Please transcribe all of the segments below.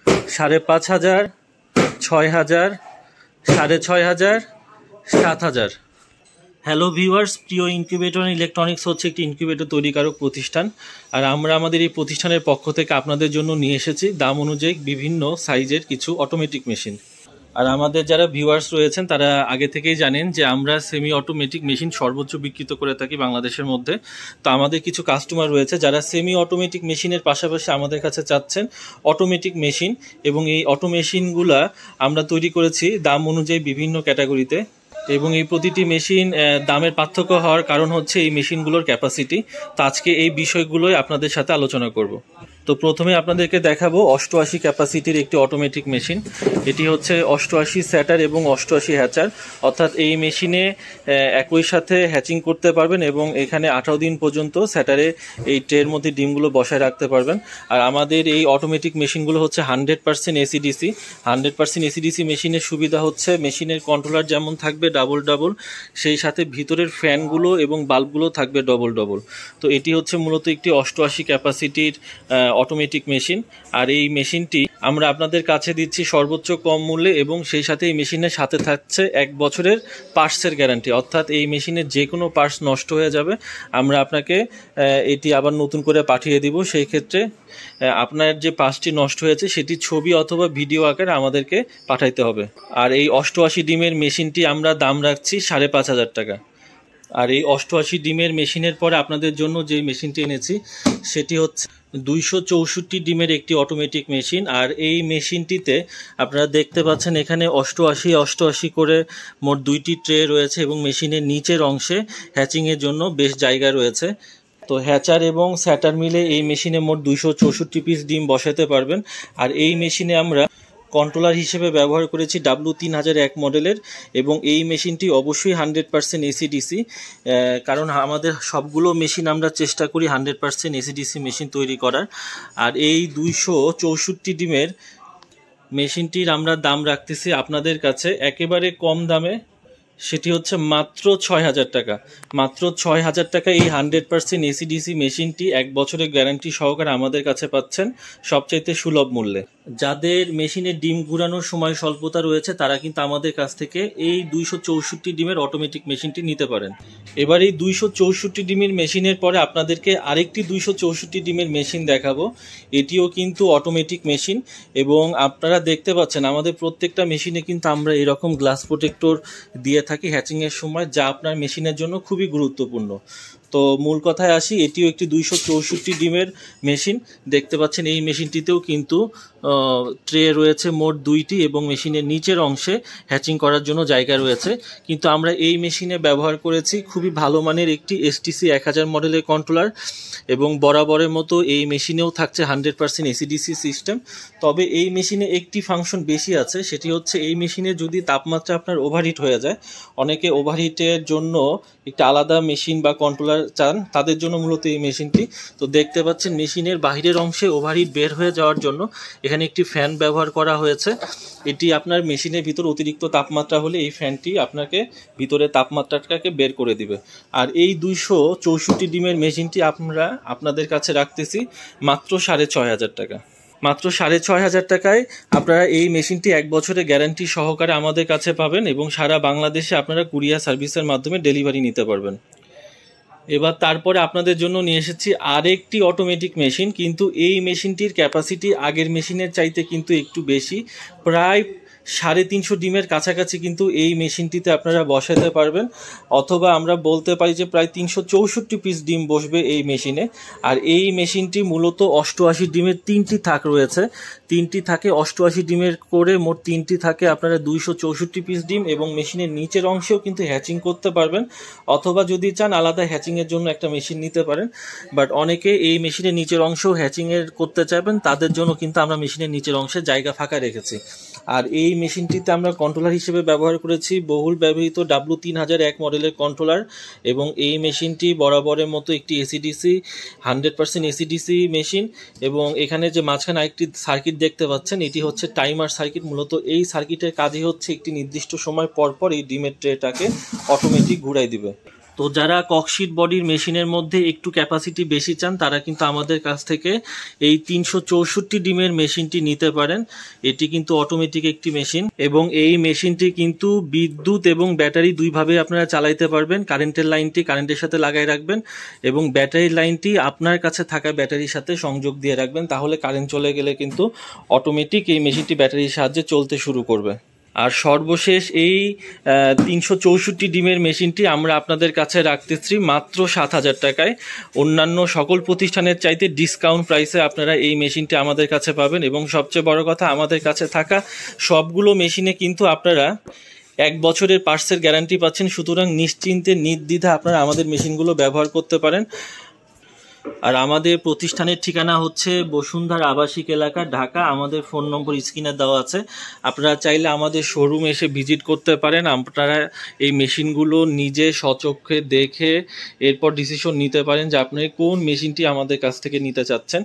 5,500, 6,000, 6,500, 7,000। Hello viewers, প্রিয় incubator electronics হচ্ছে একটি ইনকিউবেটর তৈরিকারক প্রতিষ্ঠান। আর আমরা আমাদের এই প্রতিষ্ঠানের পক্ষ থেকে আপনাদের জন্য নিয়ে এসেছি দাম অনুযায়ী বিভিন্ন সাইজের কিছু অটোমেটিক মেশিন। আর আমাদের যারা ভিউয়ার্স রয়েছেন তারা আগে থেকেই জানেন যে আমরা সেমি অটোমেটিক মেশিন সর্বোচ্চ বিক্রিত করে থাকি বাংলাদেশের মধ্যে। তো আমাদের কিছু কাস্টমার রয়েছে যারা সেমি অটোমেটিক মেশিনের পাশাপাশি আমাদের কাছে চাচ্ছেন অটোমেটিক মেশিন, এবং এই অটো মেশিনগুলা আমরা তৈরি করেছি দাম অনুযায়ী বিভিন্ন ক্যাটাগরিতে। এবং এই প্রতিটি মেশিন দামের পার্থক্য হওয়ার কারণ হচ্ছে এই মেশিনগুলোর ক্যাপাসিটি। তো আজকে এই বিষয়গুলোই আপনাদের সাথে আলোচনা করব। তো প্রথমে আপনাদেরকে দেখাবো 88 ক্যাপাসিটির একটি অটোমেটিক মেশিন। এটি হচ্ছে 88 স্যাটার এবং 88 হ্যাচার, অর্থাৎ এই মেশিনে একই সাথে হ্যাচিং করতে পারবেন এবং এখানে 18 দিন পর্যন্ত স্যাটারে এই ট্রের মধ্যে ডিমগুলো বসায় রাখতে পারবেন। আর আমাদের এই অটোমেটিক মেশিনগুলো হচ্ছে 100% এসিডিসি। 100% এসিডিসি মেশিনের সুবিধা হচ্ছে মেশিনের কন্ট্রোলার যেমন থাকবে ডাবল, সেই সাথে ভিতরের ফ্যানগুলো এবং বাল্বগুলো থাকবে ডবল। তো এটি হচ্ছে মূলত একটি 88 ক্যাপাসিটির অটোমেটিক মেশিন। আর এই মেশিনটি আমরা আপনাদের কাছে দিচ্ছি সর্বোচ্চ কম মূল্যে, এবং সেই সাথে এই মেশিনের সাথে থাকছে 1 বছরের পার্টসের গ্যারান্টি। অর্থাৎ এই মেশিনের যে কোনো পার্টস নষ্ট হয়ে যাবে আমরা আপনাকে এটি আবার নতুন করে পাঠিয়ে দিব। সেই ক্ষেত্রে আপনার যে পার্টসটি নষ্ট হয়েছে সেটি ছবি অথবা ভিডিও আকারে আমাদেরকে পাঠাইতে হবে। আর এই 88 ডিমের মেশিনটি আমরা দাম রাখছি 5,500 টাকা। আর এই 88 ডিমের মেশিনের পরে আপনাদের জন্য যে মেশিনটি এনেছি সেটি হচ্ছে 264 ডিমের একটি অটোমেটিক মেশিন। আর এই মেশিনটিতে আপনারা দেখতে পাচ্ছেন এখানে 88 করে মোট 2টি ট্রে রয়েছে, এবং মেশিনের নিচের অংশে হ্যাচিংয়ের জন্য বেশ জায়গা রয়েছে। তো হ্যাচার এবং স্যাটার মিলে এই মেশিনে মোট 264 পিস ডিম বসাতে পারবেন। আর এই মেশিনে আমরা কন্ট্রোলার হিসেবে ব্যবহার করেছি W3001 মডেলের, এবং এই মেশিনটি অবশ্যই 100% এসিডিসি, কারণ আমাদের সবগুলো মেশিন আমরা চেষ্টা করি 100% এসিডিসি মেশিন তৈরি করার। আর এই 264 ডিমের মেশিনটির আমরা দাম রাখতেছি আপনাদের কাছে একেবারে কম দামে, সেটি হচ্ছে মাত্র 6,000 টাকা। মাত্র 6,000 টাকা এই 100% এসিডিসি মেশিনটি 1 বছরের গ্যারান্টি সহকারে আমাদের কাছে পাচ্ছেন সবচাইতে সুলভ মূল্যে। যাদের মেশিনে ডিম ঘুরানোর সময় স্বল্পতা রয়েছে তারা কিন্তু আমাদের কাছ থেকে এই 264 ডিমের অটোমেটিক মেশিনটি নিতে পারেন। এবার এই 264 ডিমের মেশিনের পরে আপনাদেরকে আরেকটি 264 ডিমের মেশিন দেখাবো। এটিও কিন্তু অটোমেটিক মেশিন, এবং আপনারা দেখতে পাচ্ছেন আমাদের প্রত্যেকটা মেশিনে কিন্তু আমরা এরকম গ্লাস প্রোটেক্টর দিয়ে থাকি হ্যাচিংয়ের সময়, যা আপনার মেশিনের জন্য খুবই গুরুত্বপূর্ণ। তো মূল কথায় আসি, এটিও একটি 264 ডিমের মেশিন। দেখতে পাচ্ছেন এই মেশিনটিতেও কিন্তু ট্রে রয়েছে মোট 2টি, এবং মেশিনের নিচের অংশে হ্যাচিং করার জন্য জায়গা রয়েছে। কিন্তু আমরা এই মেশিনে ব্যবহার করেছি খুবই ভালো মানের একটি STC 1000 মডেলের কন্ট্রোলার, এবং বরাবরের মতো এই মেশিনেও থাকছে 100% এসিডিসি সিস্টেম। তবে এই মেশিনে একটি ফাংশন বেশি আছে, সেটি হচ্ছে এই মেশিনে যদি তাপমাত্রা আপনার ওভারহিট হয়ে যায়, অনেকে ওভারহিটের জন্য একটা আলাদা মেশিন বা কন্ট্রোলার চান, তাদের জন্য মূলত এই মেশিনটি। তো দেখতে পাচ্ছেন মেশিনের বাহিরের অংশে ওভারহিট বের হয়ে যাওয়ার জন্য এখানে একটি ফ্যান ব্যবহার করা হয়েছে। এটি আপনার মেশিনের ভিতর অতিরিক্ত তাপমাত্রা হলে এই ফ্যানটি আপনাকে ভিতরে তাপমাত্রাটাকে বের করে দিবে। আর এই 264 ডিমের মেশিনটি আমরা আপনাদের কাছে রাখতেছি মাত্র 6,500 টাকা। মাত্র 6,500 টাকায় আপনারা এই মেশিনটি 1 বছরের গ্যারান্টি সহকারে আমাদের কাছে পাবেন, এবং সারা বাংলাদেশে আপনারা কুরিয়ার সার্ভিসের মাধ্যমে ডেলিভারি নিতে পারবেন। এবার তারপরে আপনাদের জন্য নিয়ে এসেছি আরেকটি অটোমেটিক মেশিন, কিন্তু এই মেশিনটির ক্যাপাসিটি আগের মেশিনের চাইতে কিন্তু একটু বেশি, প্রায় 350 ডিমের কাছাকাছি কিন্তু এই মেশিনটিতে আপনারা বসাতে পারবেন, অথবা আমরা বলতে পারি যে প্রায় 364 পিস ডিম বসবে এই মেশিনে। আর এই মেশিনটি মূলত 88 ডিমের 3টি থাক রয়েছে, 3টি থাকে 88 ডিমের করে মোট 3টি থাকে আপনারা 264 পিস ডিম, এবং মেশিনের নিচের অংশেও কিন্তু হ্যাচিং করতে পারবেন, অথবা যদি চান আলাদা হ্যাচিংয়ের জন্য একটা মেশিন নিতে পারেন। বাট অনেকে এই মেশিনের নিচের অংশেও হ্যাচিংয়ের করতে চাইবেন, তাদের জন্য কিন্তু আমরা মেশিনের নিচের অংশে জায়গা ফাঁকা রেখেছি। আর এই মেশিনটিতে আমরা কন্ট্রোলার হিসেবে ব্যবহার করেছি বহুল ব্যবহৃত W3001 মডেলের কন্ট্রোলার, এবং এই মেশিনটি বরাবরের মতো একটি এসিডিসি 100% এসিডিসি মেশিন। এবং এখানে যে মাঝখানে আরেকটি সার্কিট দেখতে পাচ্ছেন এটি হচ্ছে টাইমার সার্কিট। মূলত এই সার্কিটের কাজই হচ্ছে একটি নির্দিষ্ট সময় পর পর এই ডিমের ট্রেটাকে অটোমেটিক ঘুরাই দিবে। তো যারা ককশিট বডির মেশিনের মধ্যে একটু ক্যাপাসিটি বেশি চান তারা কিন্তু আমাদের কাছ থেকে এই 364 ডিমের মেশিনটি নিতে পারেন। এটি কিন্তু অটোমেটিক একটি মেশিন এবং এই মেশিনটি কিন্তু বিদ্যুৎ এবং ব্যাটারি দুইভাবে আপনারা চালাইতে পারবেন। কারেন্টের লাইনটি কারেন্টের সাথে লাগাই রাখবেন এবং ব্যাটারির লাইনটি আপনার কাছে থাকা ব্যাটারির সাথে সংযোগ দিয়ে রাখবেন, তাহলে কারেন্ট চলে গেলে কিন্তু অটোমেটিক এই মেশিনটি ব্যাটারির সাহায্যে চলতে শুরু করবে। আর সর্বশেষ এই 364 ডিমের মেশিনটি আমরা আপনাদের কাছে রাখতেছি মাত্র 7,000 টাকায়। অন্যান্য সকল প্রতিষ্ঠানের চাইতে ডিসকাউন্ট প্রাইসে আপনারা এই মেশিনটি আমাদের কাছে পাবেন এবং সবচেয়ে বড় কথা, আমাদের কাছে থাকা সবগুলো মেশিনে কিন্তু আপনারা 1 বছরের পার্টসের গ্যারান্টি পাচ্ছেন। সুতরাং নিশ্চিন্তে নির্দ্বিধা আপনারা আমাদের মেশিনগুলো ব্যবহার করতে পারেন। আর আমাদের প্রতিষ্ঠানের ঠিকানা হচ্ছে বসুন্ধরা আবাসিক এলাকা, ঢাকা। আমাদের ফোন নম্বর স্ক্রিনে দেওয়া আছে, আপনারা চাইলে আমাদের শোরুমে এসে ভিজিট করতে পারেন। আপনারা এই মেশিনগুলো নিজে স্বচক্ষে দেখে এরপর ডিসিশন নিতে পারেন যে আপনি কোন মেশিনটি আমাদের কাছ থেকে নিতে চাচ্ছেন,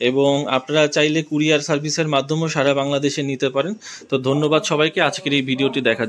এবং আপনারা চাইলে কুরিয়ার সার্ভিসের মাধ্যমেও সারা বাংলাদেশে নিতে পারেন। তো ধন্যবাদ সবাইকে আজকের এই ভিডিওটি দেখার জন্য।